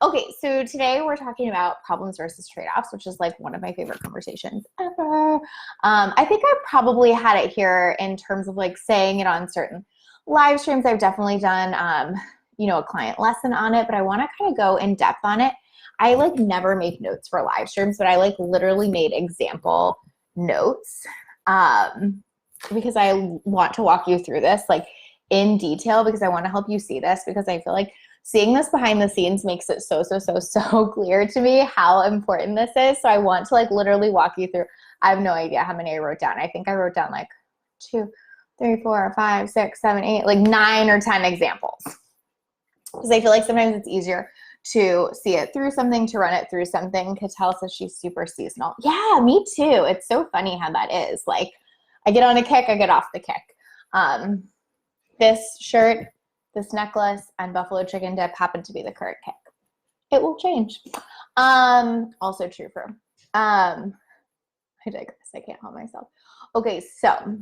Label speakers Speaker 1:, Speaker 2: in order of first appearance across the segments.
Speaker 1: Okay, so today we're talking about problems versus trade-offs, which is like one of my favorite conversations ever. I think I probably had it here in terms of like saying it on certain live streams. I've definitely done, a client lesson on it, but I want to kind of go in depth on it. I like never make notes for live streams, but I like literally made example notes because I want to walk you through this like in detail because I want to help you see this because I feel like seeing this behind the scenes makes it so clear to me how important this is. So I want to like literally walk you through. I have no idea how many I wrote down. I think I wrote down like 2, 3, 4, 5, 6, 7, 8, like 9 or 10 examples. Because I feel like sometimes it's easier to see it through something, to run it through something. Cattell says she's super seasonal. Yeah, me too. It's so funny how that is. Like I get on a kick, I get off the kick. This shirt, this necklace, and buffalo chicken dip happen to be the current kick. It will change. Also true for, I digress, I can't help myself. Okay, so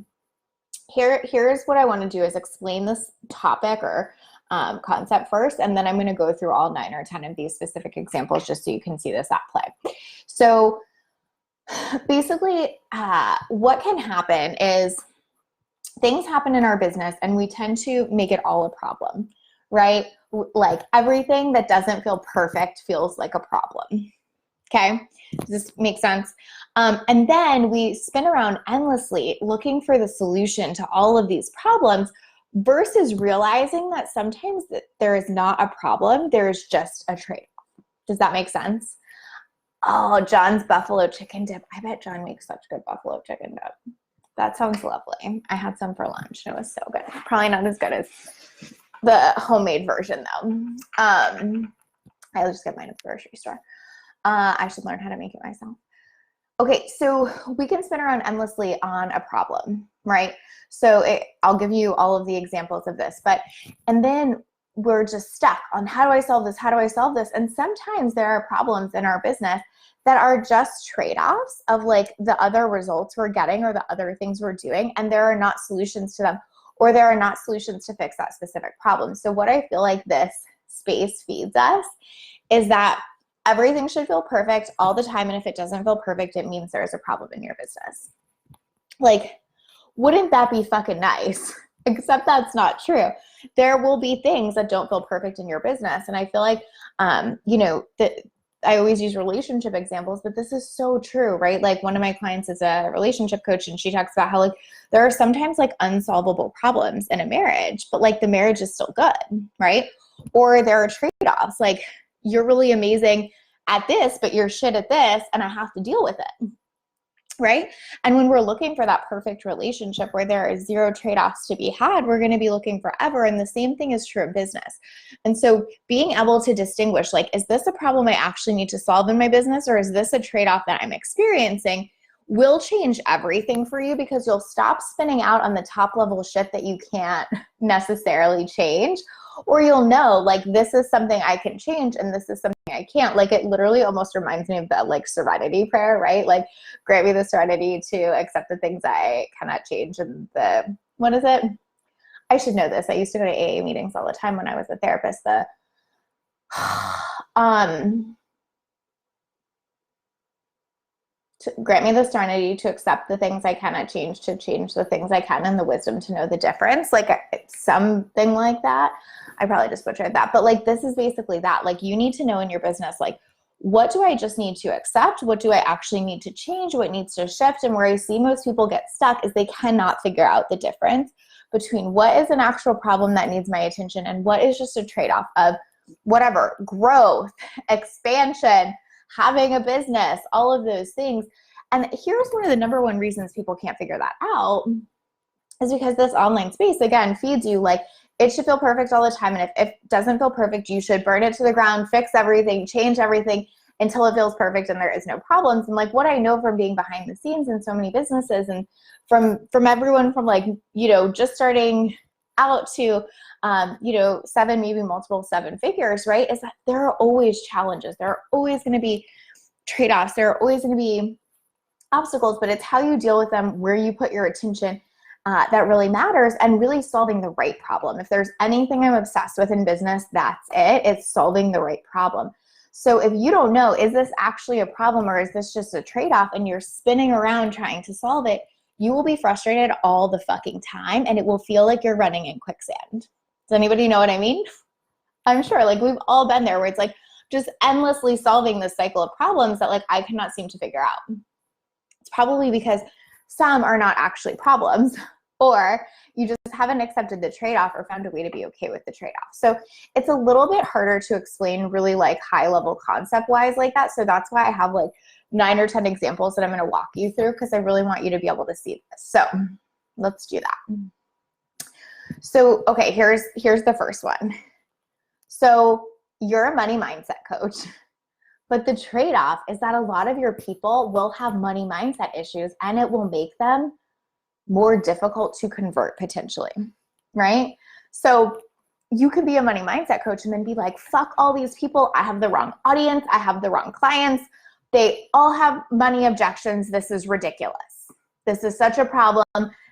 Speaker 1: here's what I want to do is explain this topic or concept first, and then I'm going to go through all 9 or 10 of these specific examples just so you can see this at play. So basically, what can happen is things happen in our business and we tend to make it all a problem, right? Like everything that doesn't feel perfect feels like a problem. Okay, does this make sense? And then we spin around endlessly looking for the solution to all of these problems versus realizing that sometimes there is not a problem, there's just a trade-off. Does that make sense? Oh, John's buffalo chicken dip. I bet John makes such good buffalo chicken dip. That sounds lovely. I had some for lunch. It was so good. Probably not as good as the homemade version though. I'll just get mine at the grocery store. I should learn how to make it myself. Okay, so we can spin around endlessly on a problem, right? So I'll give you all of the examples of this, and then we're just stuck on how do I solve this? How do I solve this? And sometimes there are problems in our business that are just trade-offs of like the other results we're getting or the other things we're doing, and there are not solutions to them, or there are not solutions to fix that specific problem. So what I feel like this space feeds us is that everything should feel perfect all the time, and if it doesn't feel perfect, it means there's a problem in your business. Like, wouldn't that be fucking nice? Except that's not true. There will be things that don't feel perfect in your business, and I feel like, I always use relationship examples, but this is so true, right? Like one of my clients is a relationship coach, and she talks about how like there are sometimes like unsolvable problems in a marriage, but like the marriage is still good, right? Or there are trade-offs, like you're really amazing at this, but you're shit at this, and I have to deal with it, right? And when we're looking for that perfect relationship where there are 0 trade-offs to be had, we're going to be looking forever. And the same thing is true of business. And so being able to distinguish, like, is this a problem I actually need to solve in my business, or is this a trade-off that I'm experiencing, will change everything for you, because you'll stop spinning out on the top level shit that you can't necessarily change, or you'll know like this is something I can change and this is something I can't. Like it literally almost reminds me of that like serenity prayer, right? Like grant me the serenity to accept the things I cannot change, and the, what is it? I should know this. I used to go to AA meetings all the time when I was a therapist. To grant me the serenity to accept the things I cannot change, to change the things I can, and the wisdom to know the difference. Like something like that. I probably just butchered that. But like this is basically that. Like you need to know in your business, like what do I just need to accept? What do I actually need to change? What needs to shift? And where I see most people get stuck is they cannot figure out the difference between what is an actual problem that needs my attention and what is just a trade-off of whatever, growth, expansion, having a business, all of those things. And here's one of the number one reasons people can't figure that out is because this online space, again, feeds you like it should feel perfect all the time. And if it doesn't feel perfect, you should burn it to the ground, fix everything, change everything until it feels perfect and there is no problems. And like what I know from being behind the scenes in so many businesses, and from everyone from like, just starting out to, 7, maybe multiple 7 figures, right? Is that there are always challenges. There are always going to be trade-offs. There are always going to be obstacles, but it's how you deal with them, where you put your attention, that really matters, and really solving the right problem. If there's anything I'm obsessed with in business, that's it. It's solving the right problem. So if you don't know, is this actually a problem or is this just a trade-off, and you're spinning around trying to solve it, you will be frustrated all the fucking time, and it will feel like you're running in quicksand. Does anybody know what I mean? I'm sure like we've all been there where it's like just endlessly solving this cycle of problems that like I cannot seem to figure out. It's probably because some are not actually problems, or you just haven't accepted the trade-off or found a way to be okay with the trade-off. So it's a little bit harder to explain really like high level concept wise like that. So that's why I have like 9 or 10 examples that I'm going to walk you through, because I really want you to be able to see this. So let's do that. So, okay, here's the first one. So you're a money mindset coach, but the trade-off is that a lot of your people will have money mindset issues, and it will make them more difficult to convert potentially, right? So you could be a money mindset coach and then be like, fuck all these people. I have the wrong audience. I have the wrong clients. They all have money objections. This is ridiculous. This is such a problem.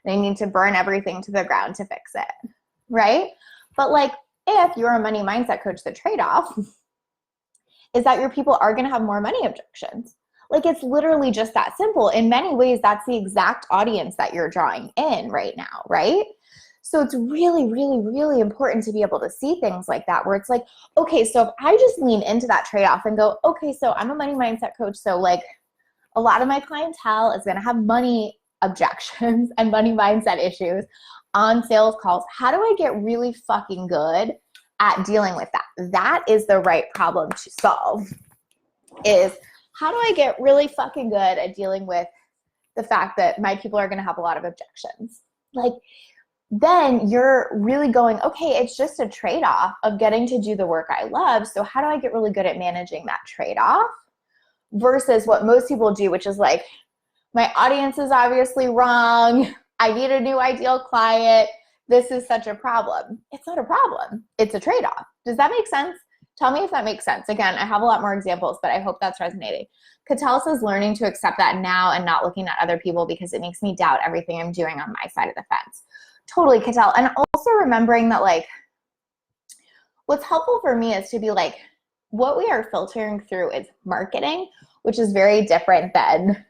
Speaker 1: They need to burn everything to the ground to fix it, right? But like, if you're a money mindset coach, the trade-off is that your people are going to have more money objections. Like, it's literally just that simple. In many ways, that's the exact audience that you're drawing in right now, right? So it's really, really, really important to be able to see things like that, where it's like, okay, so if I just lean into that trade-off and go, okay, so I'm a money mindset coach, so like a lot of my clientele is going to have money objections and money mindset issues on sales calls. How do I get really fucking good at dealing with that? That is the right problem to solve, is how do I get really fucking good at dealing with the fact that my people are going to have a lot of objections? Like, then you're really going, okay, it's just a trade-off of getting to do the work I love. So how do I get really good at managing that trade-off versus what most people do, which is like, my audience is obviously wrong. I need a new ideal client. This is such a problem. It's not a problem. It's a trade-off. Does that make sense? Tell me if that makes sense. Again, I have a lot more examples, but I hope that's resonating. Cattell says learning to accept that now and not looking at other people because it makes me doubt everything I'm doing on my side of the fence. Totally, Cattell. And also remembering that, like, what's helpful for me is to be like, what we are filtering through is marketing, which is very different than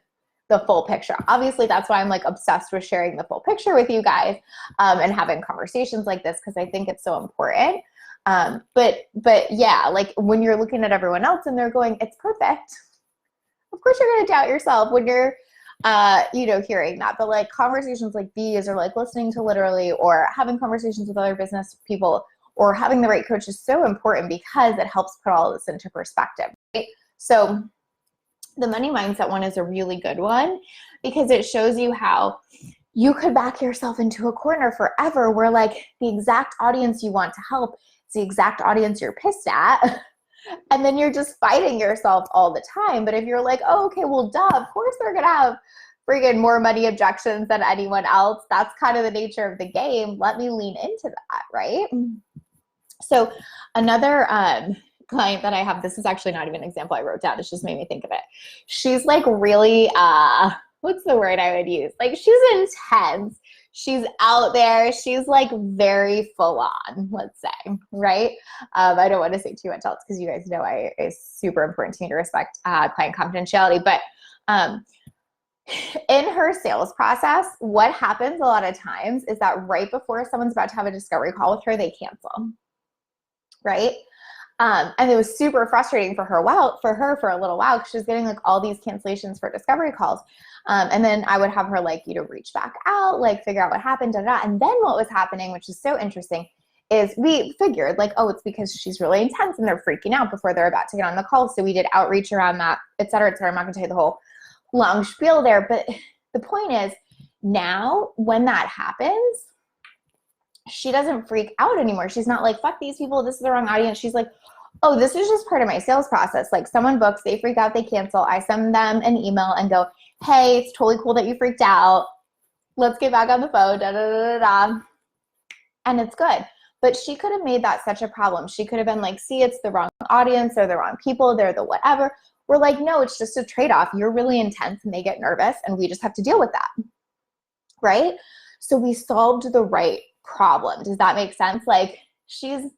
Speaker 1: the full picture. Obviously, that's why I'm like obsessed with sharing the full picture with you guys and having conversations like this, because I think it's so important. But yeah, like when you're looking at everyone else and they're going, it's perfect. Of course you're going to doubt yourself when you're, hearing that. But like conversations like these, or like listening to literally, or having conversations with other business people, or having the right coach is so important because it helps put all of this into perspective, right? So the money mindset one is a really good one because it shows you how you could back yourself into a corner forever where like the exact audience you want to help is the exact audience you're pissed at. And then you're just fighting yourself all the time. But if you're like, oh, okay, well, duh, of course they're going to have friggin' more money objections than anyone else. That's kind of the nature of the game. Let me lean into that, right? So another client that I have, this is actually not even an example I wrote down. It just made me think of it. She's like really, what's the word I would use? Like she's intense. She's out there. She's like very full on, let's say, right? I don't want to say too much else because you guys know it's super important to me to respect client confidentiality. But in her sales process, what happens a lot of times is that right before someone's about to have a discovery call with her, they cancel, right? And it was super frustrating for her for a little while because she was getting like all these cancellations for discovery calls. And then I would have her like, reach back out, like figure out what happened, And then what was happening, which is so interesting, is we figured like, oh, it's because she's really intense and they're freaking out before they're about to get on the call. So we did outreach around that, et cetera, et cetera. I'm not gonna tell you the whole long spiel there, but the point is now when that happens, she doesn't freak out anymore. She's not like, fuck these people, this is the wrong audience. She's like, oh, this is just part of my sales process. Like someone books, they freak out, they cancel. I send them an email and go, hey, it's totally cool that you freaked out. Let's get back on the phone, And it's good. But she could have made that such a problem. She could have been like, see, it's the wrong audience, they're the wrong people, they're the whatever. We're like, no, it's just a trade-off. You're really intense and they get nervous and we just have to deal with that, right? So we solved the right problem. Does that make sense? Like, she's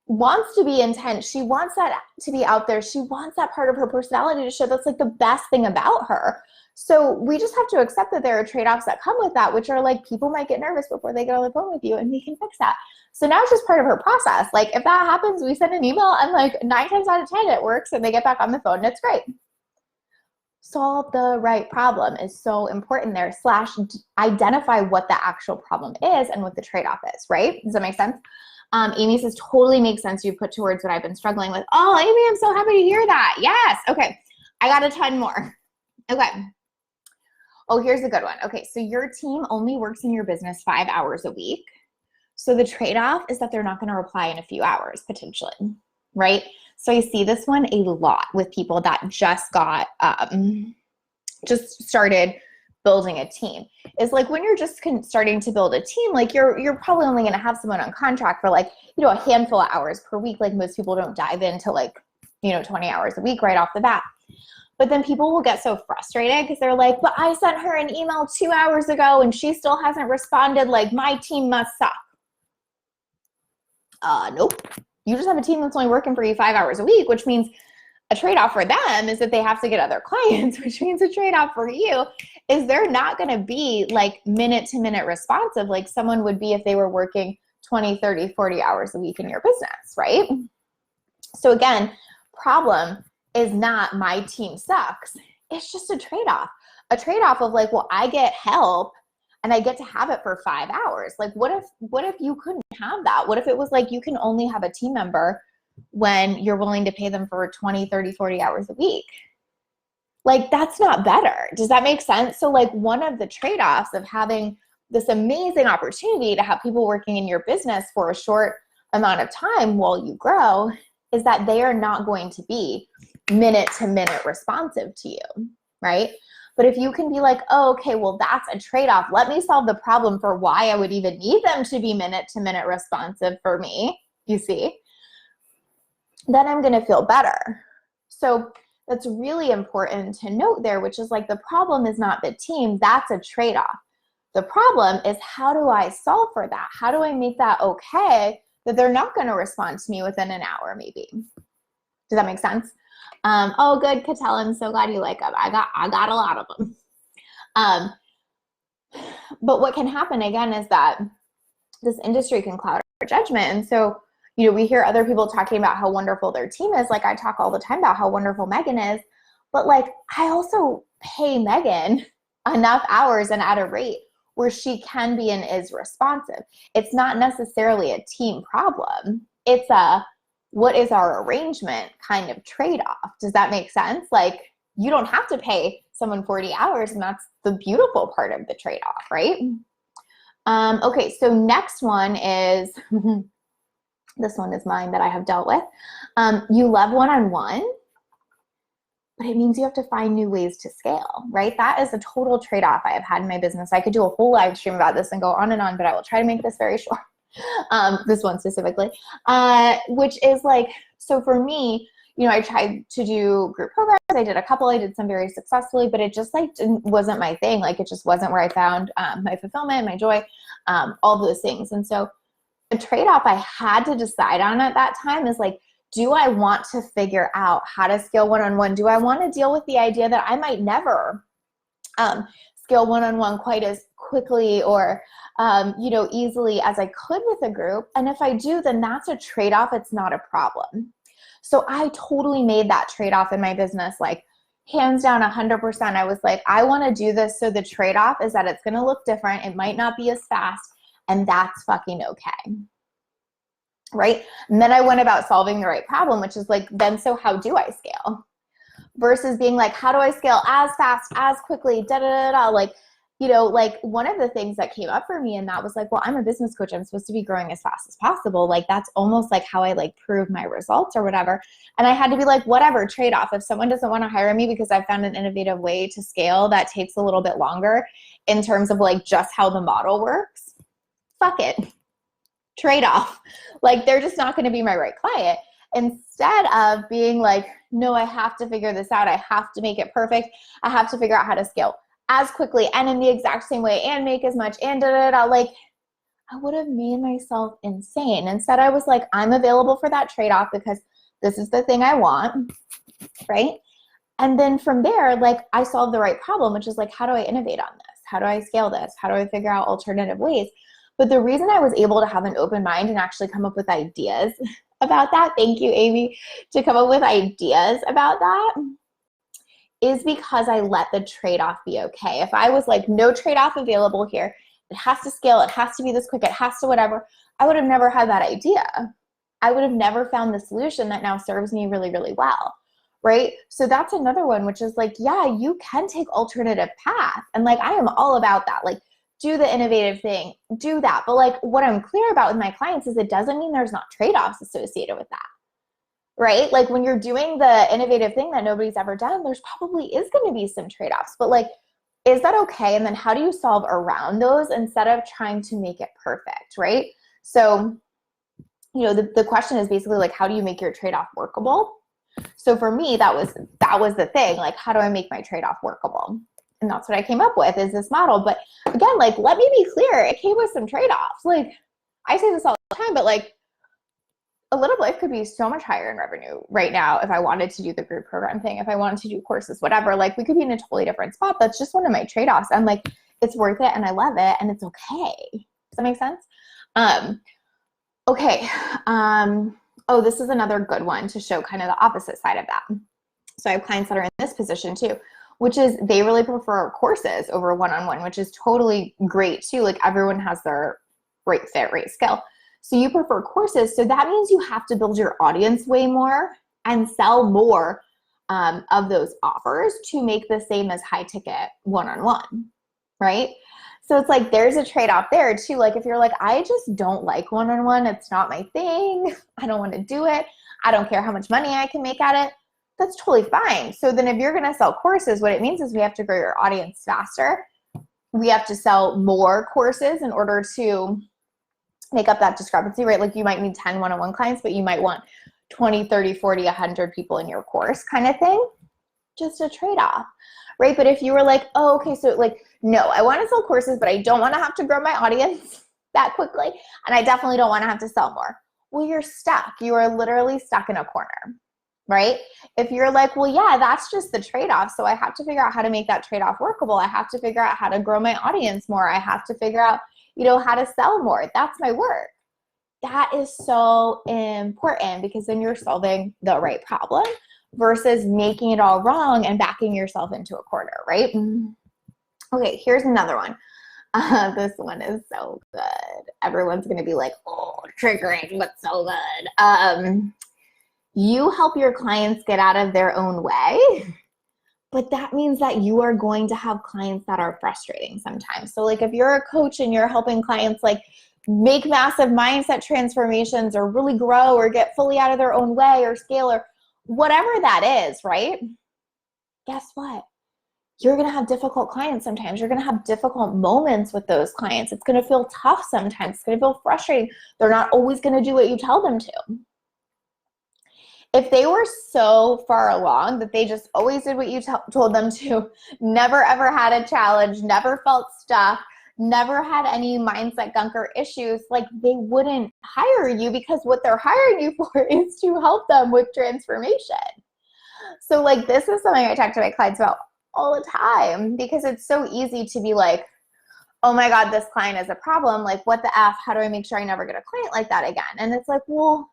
Speaker 1: wants to be intense. She wants that to be out there. She wants that part of her personality to show. That's like the best thing about her. So we just have to accept that there are trade-offs that come with that, which are like, people might get nervous before they get on the phone with you, and we can fix that. So now it's just part of her process. Like, if that happens, we send an email, and like 9 times out of 10 it works, and they get back on the phone and it's great. Solve the right problem is so important there, / identify what the actual problem is and what the trade-off is, right? Does that make sense? Amy says, totally makes sense. You put to words what I've been struggling with. Oh, Amy, I'm so happy to hear that. Yes. Okay. I got a ton more. Okay. Oh, here's a good one. Okay. So your team only works in your business 5 hours a week. So the trade-off is that they're not going to reply in a few hours, potentially, right? So I see this one a lot with people that just got, just started building a team. Is like, when you're just starting to build a team, like you're probably only going to have someone on contract for like, a handful of hours per week. Like, most people don't dive into like, 20 hours a week right off the bat. But then people will get so frustrated because they're like, but I sent her an email 2 hours ago and she still hasn't responded. Like, my team must suck. Nope. You just have a team that's only working for you 5 hours a week, which means a trade-off for them is that they have to get other clients, which means a trade-off for you is they're not going to be like minute-to-minute responsive like someone would be if they were working 20, 30, 40 hours a week in your business, right? So again, problem is not my team sucks. It's just a trade-off. A trade-off of like, well, I get help and I get to have it for 5 hours. Like, what if you couldn't have that? What if it was like you can only have a team member when you're willing to pay them for 20, 30, 40 hours a week? Like, that's not better. Does that make sense? So like, one of the trade-offs of having this amazing opportunity to have people working in your business for a short amount of time while you grow is that they are not going to be minute-to-minute responsive to you, right? But if you can be like, oh, okay, well, that's a trade-off. Let me solve the problem for why I would even need them to be minute-to-minute responsive for me, you see, then I'm going to feel better. So that's really important to note there, which is like, the problem is not the team. That's a trade-off. The problem is, how do I solve for that? How do I make that okay that they're not going to respond to me within an hour maybe? Does that make sense? Oh, good, Cattell. I'm so glad you like them. I got a lot of them. But what can happen again is that this industry can cloud our judgment. And so, we hear other people talking about how wonderful their team is. Like, I talk all the time about how wonderful Megan is, but like, I also pay Megan enough hours and at a rate where she can be and is responsive. It's not necessarily a team problem. It's a, what is our arrangement kind of trade-off. Does that make sense? Like, you don't have to pay someone 40 hours, and that's the beautiful part of the trade-off, right? Okay, so next one is, this one is mine that I have dealt with. You love one-on-one, but it means you have to find new ways to scale, right? That is a total trade-off I have had in my business. I could do a whole live stream about this and go on and on, but I will try to make this very short. This one specifically, which is like, so for me, I tried to do group programs. I did a couple, I did some very successfully, but it just like wasn't my thing. Like, it just wasn't where I found my fulfillment, my joy, all those things. And so the trade-off I had to decide on at that time is like, do I want to figure out how to scale one-on-one? Do I want to deal with the idea that I might never scale one-on-one quite as quickly or easily as I could with a group? And if I do, then that's a trade-off. It's not a problem. So I totally made that trade-off in my business, like hands down 100%. I was like, I want to do this. So the trade-off is that it's going to look different. It might not be as fast, and that's fucking okay. Right? And then I went about solving the right problem, which is like, then so how do I scale? Versus being like, how do I scale as fast, as quickly, like, like one of the things that came up for me, and that was like, well, I'm a business coach. I'm supposed to be growing as fast as possible. Like, that's almost like how I like prove my results or whatever. And I had to be like, whatever, trade-off. If someone doesn't want to hire me because I found an innovative way to scale that takes a little bit longer in terms of like just how the model works, fuck it. Trade-off. Like, they're just not going to be my right client. Instead of being like, no, I have to figure this out. I have to make it perfect. I have to figure out how to scale as quickly and in the exact same way and make as much and da da da. Like, I would have made myself insane. Instead, I was like, I'm available for that trade-off because this is the thing I want, right? And then from there, like, I solved the right problem, which is like, how do I innovate on this? How do I scale this? How do I figure out alternative ways? But the reason I was able to have an open mind and actually come up with ideas about that, thank you, Amy, to come up with ideas about that, is because I let the trade-off be okay. If I was like, no trade-off available here, it has to scale, it has to be this quick, it has to whatever, I would have never had that idea. I would have never found the solution that now serves me really, really well, right? So that's another one, which is like, yeah, you can take alternative path. And like, I am all about that. Like, do the innovative thing, do that. But like, what I'm clear about with my clients is it doesn't mean there's not trade-offs associated with that, right? Like, when you're doing the innovative thing that nobody's ever done, there's probably is going to be some trade-offs, but like, is that okay? And then how do you solve around those instead of trying to make it perfect, right? So, you know, the question is basically like, how do you make your trade-off workable? So for me, that was the thing. Like, how do I make my trade-off workable? And that's what I came up with, is this model. But again, like, let me be clear, it came with some trade-offs. Like, I say this all the time, but like, a Lived Life could be so much higher in revenue right now if I wanted to do the group program thing, if I wanted to do courses, whatever. Like, we could be in a totally different spot. That's just one of my trade-offs. I'm like, it's worth it and I love it and it's okay. Does that make sense? Okay. Oh, this is another good one to show kind of the opposite side of that. So I have clients that are in this position too, which is they really prefer courses over one-on-one, which is totally great too. Like, everyone has their right fit, right skill. So you prefer courses. So that means you have to build your audience way more and sell more of those offers to make the same as high ticket one-on-one, right? So it's like, there's a trade-off there too. Like, if you're like, I just don't like one-on-one, it's not my thing, I don't want to do it, I don't care how much money I can make at it, that's totally fine. So then if you're going to sell courses, what it means is we have to grow your audience faster. We have to sell more courses in order to make up that discrepancy, right? Like, you might need 10 one-on-one clients, but you might want 20, 30, 40, 100 people in your course kind of thing. Just a trade-off, right? But if you were like, oh, okay, so like, no, I want to sell courses, but I don't want to have to grow my audience that quickly. And I definitely don't want to have to sell more. Well, you're stuck. You are literally stuck in a corner, right? If you're like, well, yeah, that's just the trade-off. So I have to figure out how to make that trade-off workable. I have to figure out how to grow my audience more. I have to figure out, you know, how to sell more. That's my work. That is so important, because then you're solving the right problem versus making it all wrong and backing yourself into a corner, right? Okay, here's another one. This one is so good. Everyone's going to be like, oh, triggering, but so good. You help your clients get out of their own way, but that means that you are going to have clients that are frustrating sometimes. So like, if you're a coach and you're helping clients like make massive mindset transformations or really grow or get fully out of their own way or scale or whatever that is, right? Guess what? You're going to have difficult clients sometimes. You're going to have difficult moments with those clients. It's going to feel tough sometimes. It's going to feel frustrating. They're not always going to do what you tell them to. If they were so far along that they just always did what you told them to, never ever had a challenge, never felt stuck, never had any mindset gunk or issues, like, they wouldn't hire you, because what they're hiring you for is to help them with transformation. So like, this is something I talk to my clients about all the time, because it's so easy to be like, oh my God, this client is a problem. Like, what the F? How do I make sure I never get a client like that again? And it's like, well,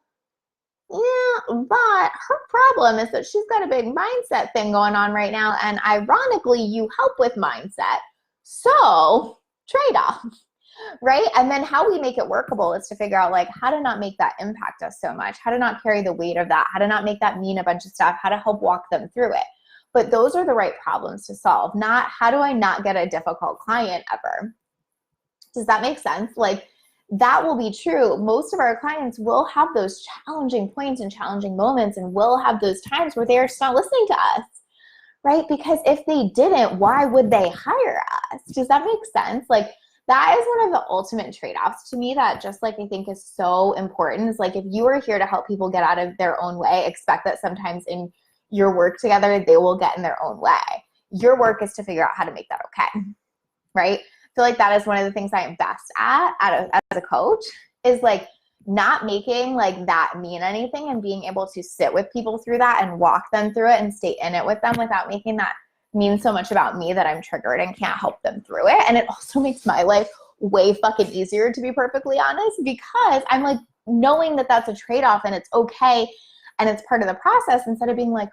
Speaker 1: yeah, but her problem is that she's got a big mindset thing going on right now. And ironically, you help with mindset. So trade-off, right? And then how we make it workable is to figure out like how to not make that impact us so much, how to not carry the weight of that, how to not make that mean a bunch of stuff, how to help walk them through it. But those are the right problems to solve, not how do I not get a difficult client ever. Does that make sense? Like, that will be true. Most of our clients will have those challenging points and challenging moments, and will have those times where they are just not listening to us, right? Because if they didn't, why would they hire us? Does that make sense? Like, that is one of the ultimate trade-offs to me that just like I think is so important. Is like, if you are here to help people get out of their own way, expect that sometimes in your work together, they will get in their own way. Your work is to figure out how to make that okay, right? I feel like that is one of the things I am best at as a coach, is like not making like that mean anything and being able to sit with people through that and walk them through it and stay in it with them without making that mean so much about me that I'm triggered and can't help them through it. And it also makes my life way fucking easier, to be perfectly honest, because I'm like knowing that that's a trade-off and it's okay and it's part of the process, instead of being like,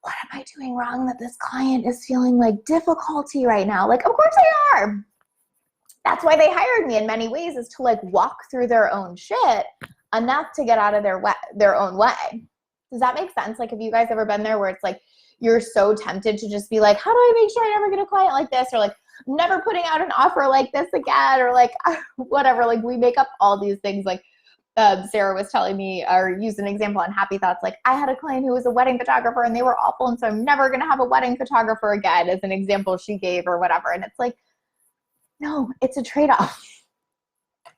Speaker 1: what am I doing wrong that this client is feeling like difficulty right now? Like, of course they are. That's why they hired me in many ways, is to like walk through their own shit enough to get out of their own way. Does that make sense? Like, have you guys ever been there where it's like, you're so tempted to just be like, how do I make sure I never get a client like this? Or like, never putting out an offer like this again, or like, whatever. Like, we make up all these things. Like, Sarah was telling me, or used an example on Happy Thoughts, like, I had a client who was a wedding photographer and they were awful, and so I'm never going to have a wedding photographer again, as an example she gave, or whatever. And it's like, no, it's a trade-off,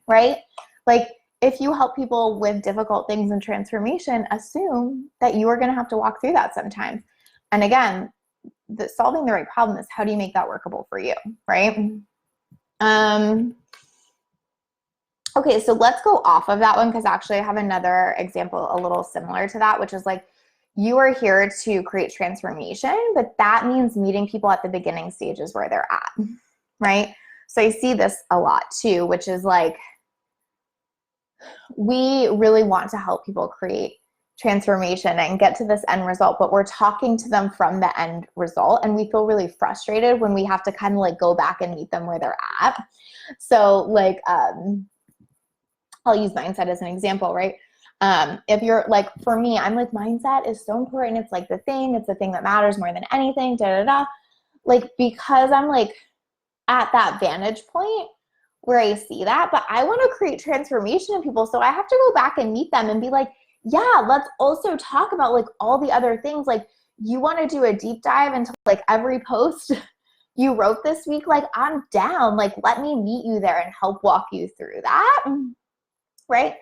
Speaker 1: right? Like, if you help people with difficult things in transformation, assume that you are going to have to walk through that sometimes. And again, solving the right problem is, how do you make that workable for you, right? Okay, so let's go off of that one, because actually I have another example a little similar to that, which is like, you are here to create transformation, but that means meeting people at the beginning stages where they're at, right? So I see this a lot too, which is like, we really want to help people create transformation and get to this end result, but we're talking to them from the end result, and we feel really frustrated when we have to kind of like go back and meet them where they're at. So like, I'll use mindset as an example, right? If you're like, for me, I'm like, mindset is so important. It's like it's the thing that matters more than anything, Like, because I'm like at that vantage point where I see that, but I want to create transformation in people. So I have to go back and meet them and be like, yeah, let's also talk about like all the other things. Like, you want to do a deep dive into like every post you wrote this week? Like, I'm down. Like, let me meet you there and help walk you through that. Right?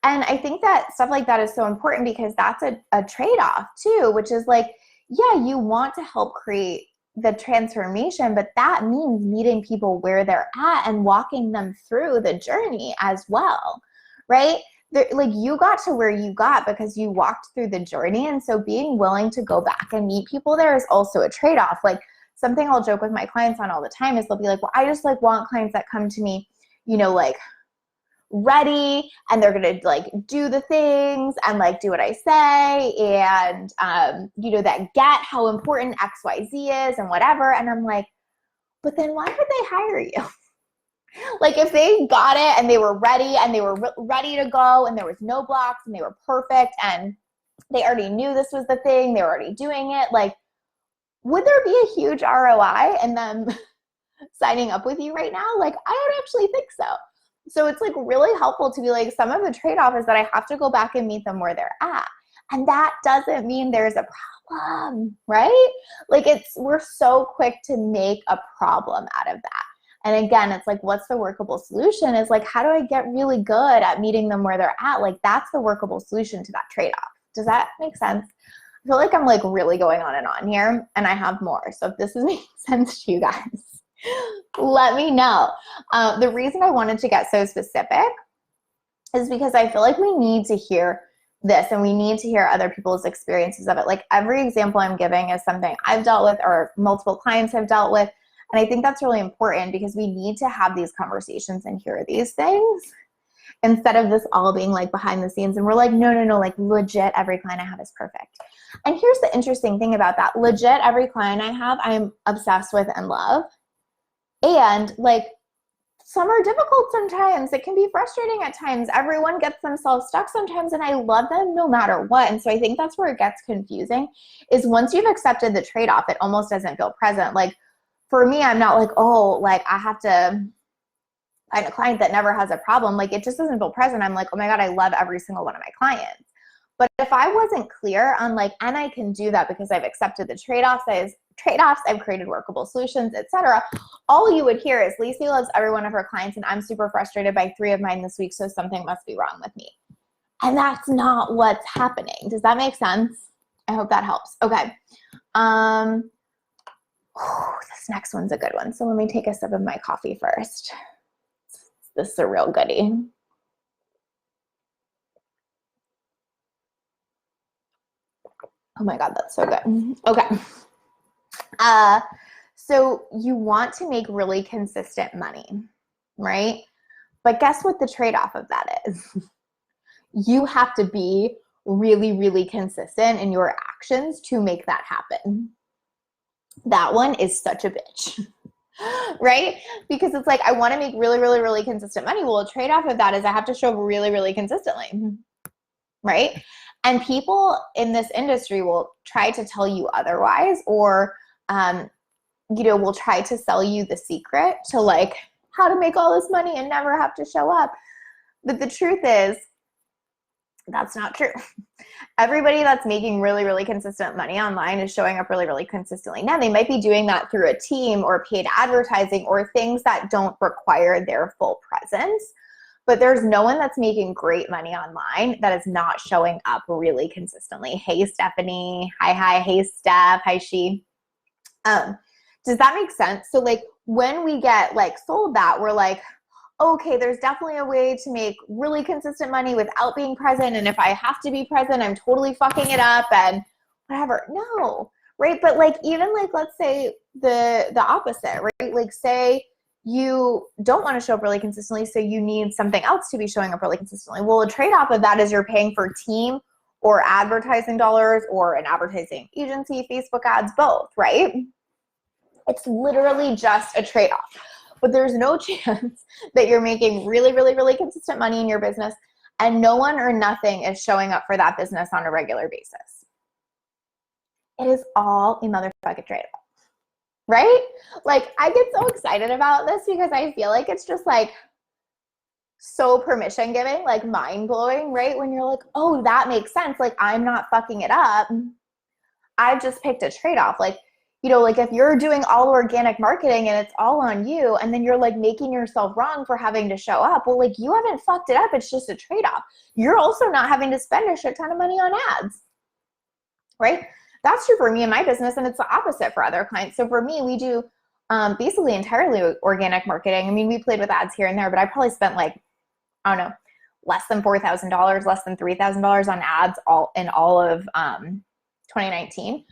Speaker 1: And I think that stuff like that is so important, because that's a trade-off too, which is like, yeah, you want to help create the transformation, but that means meeting people where they're at and walking them through the journey as well, right? Like, you got to where you got because you walked through the journey. And so being willing to go back and meet people there is also a trade-off. Like, something I'll joke with my clients on all the time is they'll be like, well, I just like want clients that come to me, you know, like ready, and they're gonna like do the things and like do what I say, and you know, that get how important XYZ is and whatever. And I'm like, but then why would they hire you? Like, if they got it and they were ready and they were ready to go and there was no blocks and they were perfect and they already knew this was the thing, they were already doing it, like, would there be a huge ROI in them signing up with you right now? Like, I don't actually think so. So it's like really helpful to be like, some of the trade-off is that I have to go back and meet them where they're at. And that doesn't mean there's a problem, right? Like, we're so quick to make a problem out of that. And again, it's like, what's the workable solution? Is like, how do I get really good at meeting them where they're at? Like, that's the workable solution to that trade-off. Does that make sense? I feel like I'm like really going on and on here, and I have more. So if this is making sense to you guys, let me know. The reason I wanted to get so specific is because I feel like we need to hear this, and we need to hear other people's experiences of it. Like, every example I'm giving is something I've dealt with or multiple clients have dealt with. And I think that's really important, because we need to have these conversations and hear these things, instead of this all being like behind the scenes. And we're like, no, like legit every client I have is perfect. And here's the interesting thing about that. Legit every client I have, I'm obsessed with and love. And like, some are difficult sometimes. It can be frustrating at times. Everyone gets themselves stuck sometimes, and I love them no matter what. And so I think that's where it gets confusing, is once you've accepted the trade-off, it almost doesn't feel present. Like, for me, I'm not like, oh, like I have to find a client that never has a problem. Like, it just doesn't feel present. I'm like, oh my God, I love every single one of my clients. But if I wasn't clear on like, and I can do that because I've accepted the trade-offs, I've created workable solutions, etc., all you would hear is, Lacey loves every one of her clients, and I'm super frustrated by 3 of mine this week, so something must be wrong with me. And that's not what's happening. Does that make sense? I hope that helps. Okay. Oh, this next one's a good one. So let me take a sip of my coffee first. This is a real goodie. Oh my God, that's so good. Okay. So you want to make really consistent money, right? But guess what the trade-off of that is? You have to be really, really consistent in your actions to make that happen. That one is such a bitch, right? Because it's like, I want to make really, really, really consistent money. Well, a trade-off of that is I have to show up really, really consistently, right? And people in this industry will try to tell you otherwise, or, will try to sell you the secret to like how to make all this money and never have to show up. But the truth is, that's not true. Everybody that's making really, really consistent money online is showing up really, really consistently. Now, they might be doing that through a team or paid advertising or things that don't require their full presence. But there's no one that's making great money online that is not showing up really consistently. Hey, Stephanie. Hi. Hey, Steph. Hi, she. Does that make sense? So like when we get like sold that, we're like, okay, there's definitely a way to make really consistent money without being present. And if I have to be present, I'm totally fucking it up and whatever. No, right? But like, even like, let's say the opposite, right? Like say you don't want to show up really consistently, so you need something else to be showing up really consistently. Well, a trade-off of that is you're paying for team or advertising dollars or an advertising agency, Facebook ads, both, right? It's literally just a trade-off. But there's no chance that you're making really, really, really consistent money in your business and no one or nothing is showing up for that business on a regular basis. It is all a motherfucking trade-off, right? Like, I get so excited about this because I feel like it's just like so permission giving, like mind blowing, right? When you're like, oh, that makes sense. Like, I'm not fucking it up. I've just picked a trade-off. Like, like if you're doing all organic marketing and it's all on you and then you're like making yourself wrong for having to show up, well, like you haven't fucked it up. It's just a trade-off. You're also not having to spend a shit ton of money on ads, right? That's true for me and my business, and it's the opposite for other clients. So for me, we do basically entirely organic marketing. I mean, we played with ads here and there, but I probably spent like, I don't know, less than $4,000, less than $3,000 on ads all of 2019.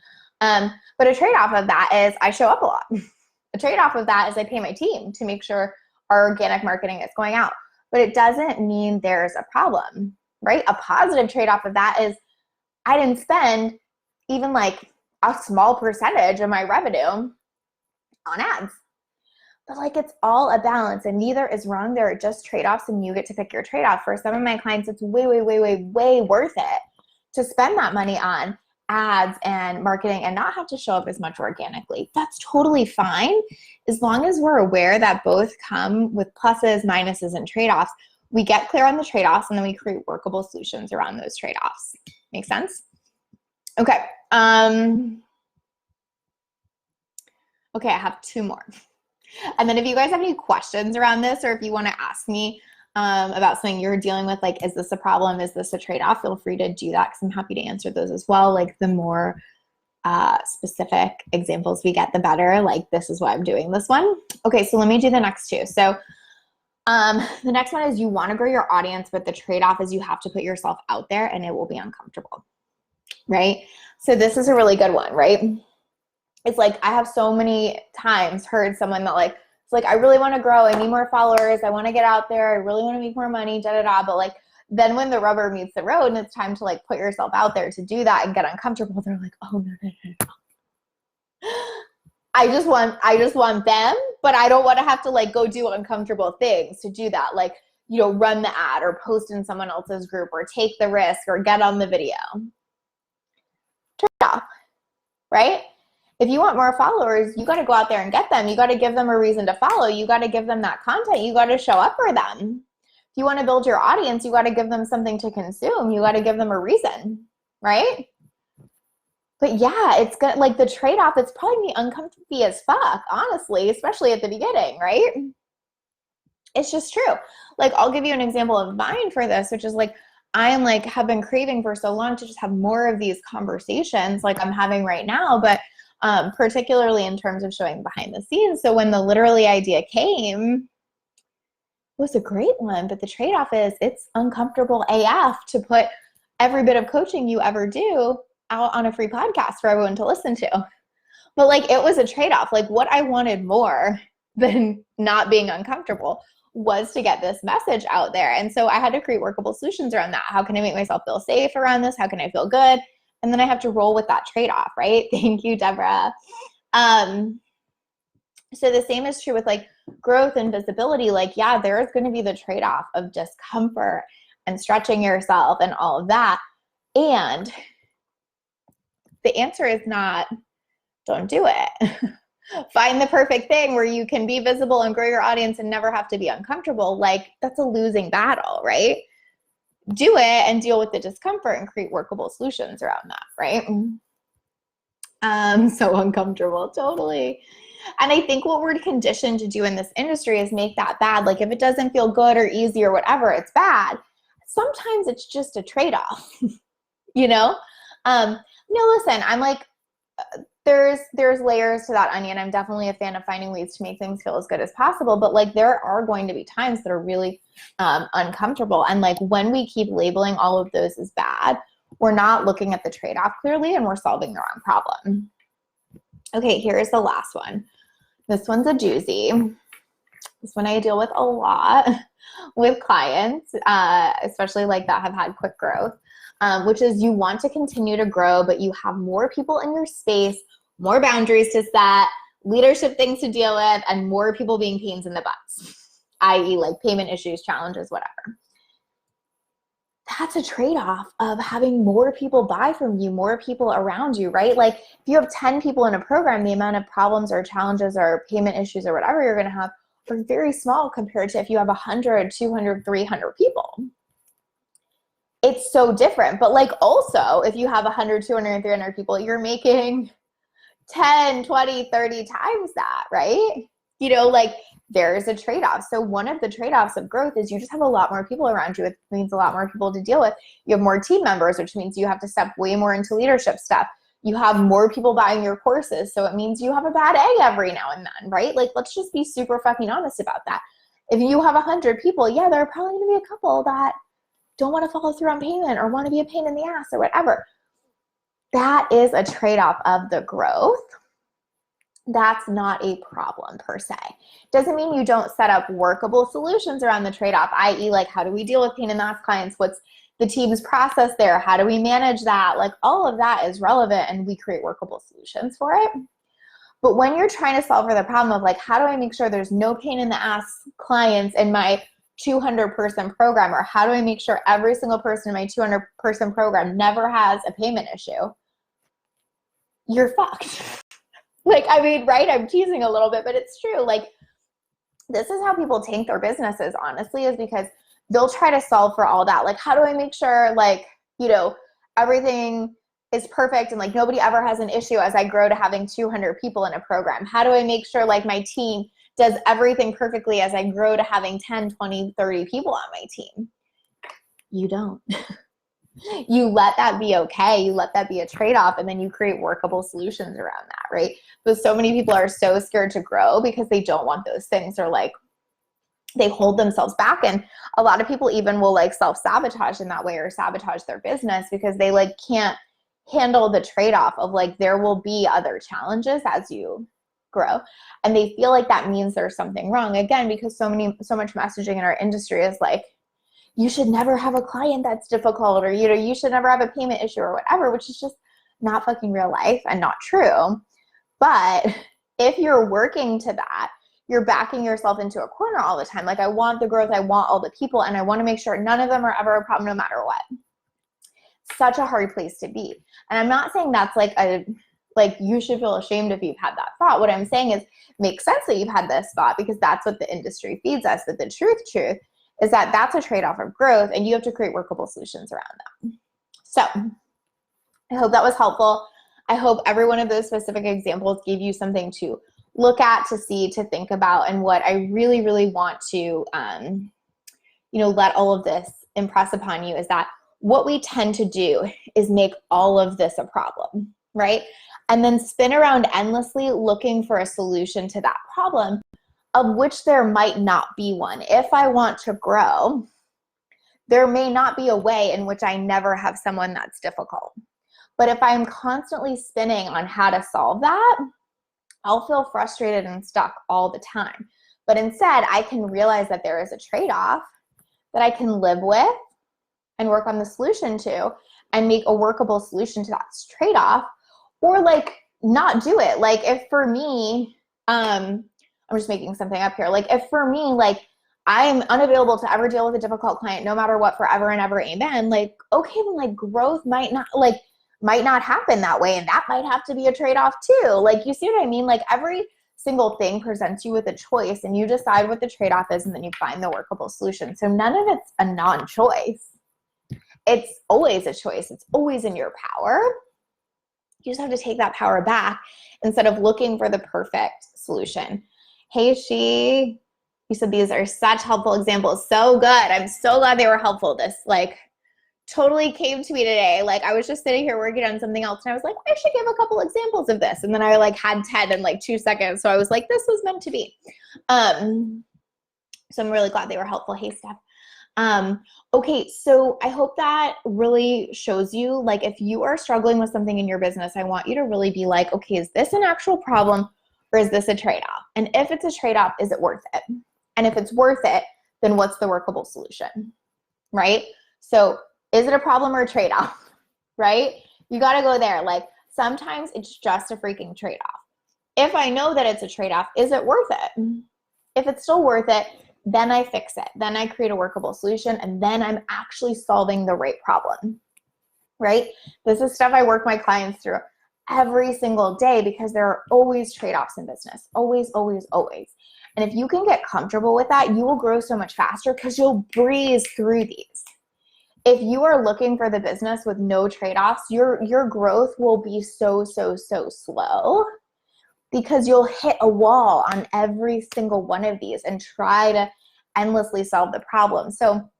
Speaker 1: But a trade-off of that is I show up a lot. A trade-off of that is I pay my team to make sure our organic marketing is going out. But it doesn't mean there's a problem, right? A positive trade-off of that is I didn't spend even like a small percentage of my revenue on ads. But like it's all a balance and neither is wrong. There are just trade-offs and you get to pick your trade-off. For some of my clients, it's way, way, way, way, way worth it to spend that money on ads and marketing and not have to show up as much organically. That's totally fine. As long as we're aware that both come with pluses, minuses, and trade-offs, we get clear on the trade-offs and then we create workable solutions around those trade-offs. Make sense? Okay. Okay, I have two more. And then if you guys have any questions around this or if you want to ask me about something you're dealing with, like, is this a problem? Is this a trade-off? Feel free to do that because I'm happy to answer those as well. Like the more specific examples we get, the better. Like this is why I'm doing this one. Okay, so let me do the next two. So the next one is you want to grow your audience, but the trade-off is you have to put yourself out there and it will be uncomfortable, right? So this is a really good one, right? It's like I have so many times heard someone that like, it's like, I really want to grow. I need more followers. I want to get out there. I really want to make more money, da-da-da. But like, then when the rubber meets the road and it's time to like put yourself out there to do that and get uncomfortable, they're like, oh, no. I just want them, but I don't want to have to like go do uncomfortable things to do that. Like, run the ad or post in someone else's group or take the risk or get on the video. Trade-off, right? If you want more followers, you got to go out there and get them. You got to give them a reason to follow. You got to give them that content. You got to show up for them. If you want to build your audience, you got to give them something to consume. You got to give them a reason, right? But yeah, it's good. Like the trade-off, it's probably gonna be uncomfortable as fuck, honestly, especially at the beginning, right? It's just true. Like I'll give you an example of mine for this, which is like, I'm like have been craving for so long to just have more of these conversations like I'm having right now, but particularly in terms of showing behind the scenes. So when the literally idea came, it was a great one, but the trade-off is it's uncomfortable AF to put every bit of coaching you ever do out on a free podcast for everyone to listen to. But like, it was a trade-off. Like, what I wanted more than not being uncomfortable was to get this message out there. And so I had to create workable solutions around that. How can I make myself feel safe around this? How can I feel good? And then I have to roll with that trade-off, right? Thank you, Deborah. So the same is true with like growth and visibility. Like, yeah, there is going to be the trade-off of discomfort and stretching yourself and all of that. And the answer is not, don't do it. Find the perfect thing where you can be visible and grow your audience and never have to be uncomfortable. Like, that's a losing battle, right? Do it and deal with the discomfort and create workable solutions around that, right? So uncomfortable, totally. And I think what we're conditioned to do in this industry is make that bad. Like, if it doesn't feel good or easy or whatever, it's bad. Sometimes it's just a trade-off, you know? No, listen, I'm like, there's layers to that onion. I'm definitely a fan of finding ways to make things feel as good as possible, but like, there are going to be times that are really uncomfortable. And like, when we keep labeling all of those as bad, we're not looking at the trade-off clearly, and we're solving the wrong problem. Okay, here's the last one. This one's a doozy. This one I deal with a lot with clients, especially like that have had quick growth, which is you want to continue to grow, but you have more people in your space, more boundaries to set, leadership things to deal with, and more people being pains in the butts, i.e. like payment issues, challenges, whatever. That's a trade-off of having more people buy from you, more people around you, right? Like, if you have 10 people in a program, the amount of problems or challenges or payment issues or whatever you're going to have are very small compared to if you have 100, 200, 300 people. It's so different. But like, also, if you have 100, 200, 300 people, you're making 10, 20, 30 times that, right? You know, like, there's a trade-off. So one of the trade-offs of growth is you just have a lot more people around you. It means a lot more people to deal with. You have more team members, which means you have to step way more into leadership stuff. You have more people buying your courses. So it means you have a bad egg every now and then, right? Like, let's just be super fucking honest about that. If you have 100 people, yeah, there are probably going to be a couple that don't want to follow through on payment or want to be a pain in the ass or whatever. That is a trade-off of the growth. That's not a problem per se. Doesn't mean you don't set up workable solutions around the trade-off, i.e. like, how do we deal with pain in the ass clients? What's the team's process there? How do we manage that? Like, all of that is relevant, and we create workable solutions for it. But when you're trying to solve for the problem of like, how do I make sure there's no pain in the ass clients in my 200-person program, or how do I make sure every single person in my 200-person program never has a payment issue? You're fucked. Like, I mean, right? I'm teasing a little bit, but it's true. Like, this is how people tank their businesses, honestly, is because they'll try to solve for all that. Like, how do I make sure, like, you know, everything is perfect and like nobody ever has an issue as I grow to having 200 people in a program? How do I make sure like my team does everything perfectly as I grow to having 10, 20, 30 people on my team? You don't. You let that be okay. You let that be a trade-off, and then you create workable solutions around that, right? But so many people are so scared to grow because they don't want those things, or like they hold themselves back. And a lot of people even will like self-sabotage in that way, or sabotage their business because they like can't handle the trade-off of like, there will be other challenges as you grow. And they feel like that means there's something wrong, again, because so much messaging in our industry is like, you should never have a client that's difficult, or, you know, you should never have a payment issue or whatever, which is just not fucking real life and not true. But if you're working to that, you're backing yourself into a corner all the time. Like, I want the growth, I want all the people, and I want to make sure none of them are ever a problem no matter what. Such a hard place to be. And I'm not saying that's like you should feel ashamed if you've had that thought. What I'm saying is, makes sense that you've had this thought because that's what the industry feeds us. But the truth is that that's a trade-off of growth, and you have to create workable solutions around that. So I hope that was helpful. I hope every one of those specific examples gave you something to look at, to see, to think about. And what I really, really want to, you know, let all of this impress upon you is that what we tend to do is make all of this a problem, right? and then spin around endlessly looking for a solution to that problem, of which there might not be one. If I want to grow, there may not be a way in which I never have someone that's difficult. But if I'm constantly spinning on how to solve that, I'll feel frustrated and stuck all the time. But instead, I can realize that there is a trade-off that I can live with and work on the solution to and make a workable solution to that trade-off, or like not do it. Like if for me, I'm just making something up here. Like if for me, like I'm unavailable to ever deal with a difficult client no matter what forever and ever, amen. Like, okay, then like growth might not happen that way. And that might have to be a trade-off too. Like, you see what I mean? Like every single thing presents you with a choice and you decide what the trade-off is and then you find the workable solution. So none of it's a non-choice. It's always a choice. It's always in your power. You just have to take that power back instead of looking for the perfect solution. Hey, you said these are such helpful examples. So good. I'm so glad they were helpful. This like totally came to me today. Like I was just sitting here working on something else and I was like, I should give a couple examples of this. And then I like had 10 in like 2 seconds. So I was like, this was meant to be. So I'm really glad they were helpful. Hey, Steph. Okay, so I hope that really shows you, like, if you are struggling with something in your business, I want you to really be like, okay, is this an actual problem or is this a trade-off? And if it's a trade-off, is it worth it? And if it's worth it, then what's the workable solution, right? So is it a problem or a trade-off, right? You got to go there. Like sometimes it's just a freaking trade-off. If I know that it's a trade-off, is it worth it? If it's still worth it, then I fix it. Then I create a workable solution and then I'm actually solving the right problem, right? This is stuff I work my clients through every single day because there are always trade-offs in business. Always, always, always. And if you can get comfortable with that, you will grow so much faster because you'll breeze through these. If you are looking for the business with no trade-offs, your growth will be so, so, so slow because you'll hit a wall on every single one of these and try to endlessly solve the problem. So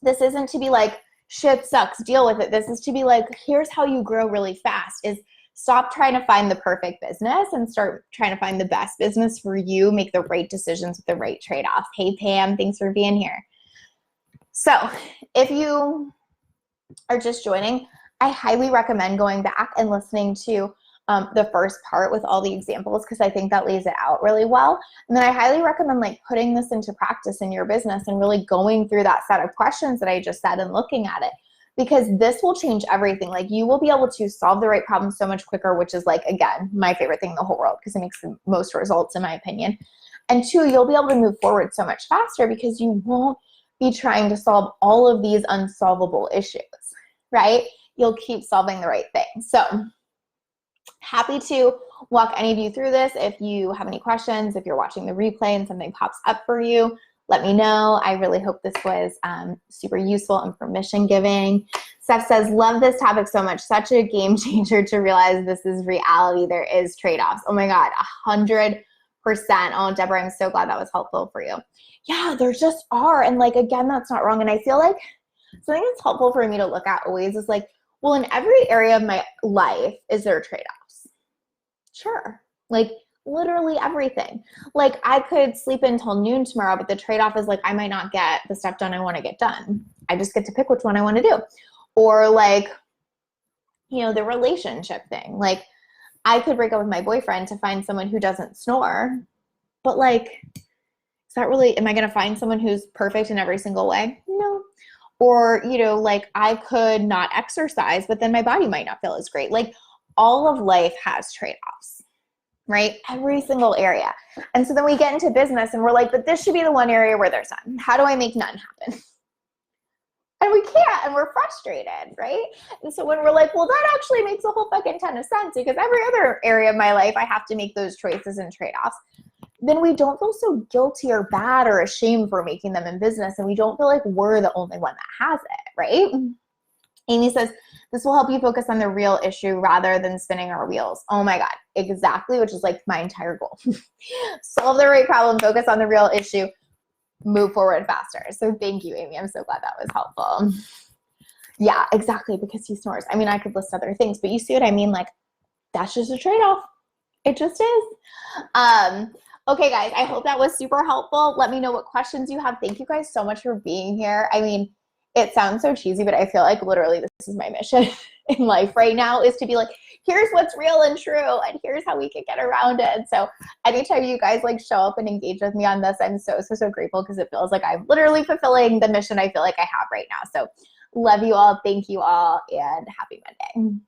Speaker 1: this isn't to be like, shit sucks, deal with it. This is to be like, here's how you grow really fast is stop trying to find the perfect business and start trying to find the best business for you, make the right decisions with the right trade-off. Hey, Pam, thanks for being here. So if you are just joining, I highly recommend going back and listening to the first part with all the examples because I think that lays it out really well. And then I highly recommend like putting this into practice in your business and really going through that set of questions that I just said and looking at it, because this will change everything. Like you will be able to solve the right problem so much quicker, which is like, again, my favorite thing in the whole world because it makes the most results in my opinion. And two, you'll be able to move forward so much faster because you won't be trying to solve all of these unsolvable issues, right? You'll keep solving the right thing. So happy to walk any of you through this. If you have any questions, if you're watching the replay and something pops up for you, let me know. I really hope this was super useful and permission giving. Steph says, love this topic so much. Such a game changer to realize this is reality. There is trade-offs. Oh my God, 100%. Oh, Deborah, I'm so glad that was helpful for you. Yeah, there just are. And like, again, that's not wrong. And I feel like something that's helpful for me to look at always is like, well, in every area of my life, is there trade-offs? Sure. Like literally everything. Like I could sleep until noon tomorrow, but the trade-off is like, I might not get the stuff done I want to get done. I just get to pick which one I want to do. Or like, you know, the relationship thing. Like I could break up with my boyfriend to find someone who doesn't snore, but like, is that really, am I going to find someone who's perfect in every single way? No. Or, you know, like I could not exercise, but then my body might not feel as great. Like all of life has trade-offs, right? Every single area. And so then we get into business and we're like, but this should be the one area where there's none. How do I make none happen? And we can't, and we're frustrated, right? And so when we're like, well, that actually makes a whole fucking ton of sense because every other area of my life, I have to make those choices and trade-offs. Then we don't feel so guilty or bad or ashamed for making them in business. And we don't feel like we're the only one that has it, right? Amy says, this will help you focus on the real issue rather than spinning our wheels. Oh my God, exactly, which is like my entire goal. Solve the right problem, focus on the real issue, move forward faster. So thank you, Amy. I'm so glad that was helpful. Yeah, exactly, because he snores. I mean, I could list other things, but you see what I mean? Like that's just a trade-off. It just is. Okay, guys, I hope that was super helpful. Let me know what questions you have. Thank you guys so much for being here. I mean, it sounds so cheesy, but I feel like literally this is my mission in life right now, is to be like, here's what's real and true, and here's how we can get around it. And so anytime you guys like show up and engage with me on this, I'm so, so, so grateful, because it feels like I'm literally fulfilling the mission I feel like I have right now. So love you all. Thank you all, and happy Monday.